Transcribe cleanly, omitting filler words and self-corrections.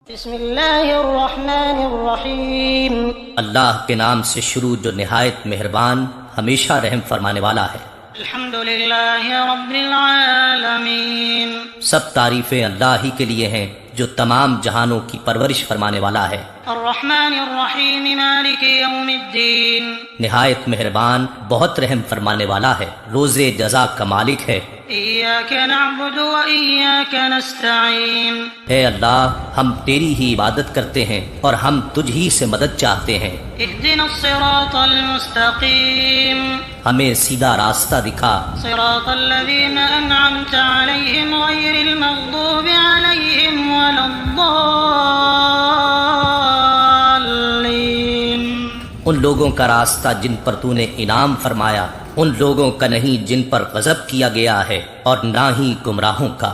بسم اللہ الرحمن الرحیم اللہ کے نام سے شروع جو نہایت مہربان ہمیشہ رحم فرمانے والا ہے۔ الحمد للہ رب العالمین سب تعریفیں اللہ ہی کے لیے ہیں جو تمام جہانوں کی پرورش فرمانے والا ہے۔ الرحمن الرحیم مالک یوم الدین نہایت مہربان بہت رحم فرمانے والا ہے، روز جزا کا مالک ہے۔ ایاک نعبد و ایاک نستعین اے اللہ ہم تیری ہی عبادت کرتے ہیں اور ہم تجھ ہی سے مدد چاہتے ہیں۔ اہدنا الصراط المستقیم ہمیں سیدھا راستہ دکھا۔ صراط الذین انعمت علیہم غیر المغضوب علیہم ولا الضالین۔ ان لوگوں کا راستہ جن پر تو نے انعام فرمایا، ان لوگوں کا نہیں جن پر غضب کیا گیا ہے، اور نہ ہی گمراہوں کا۔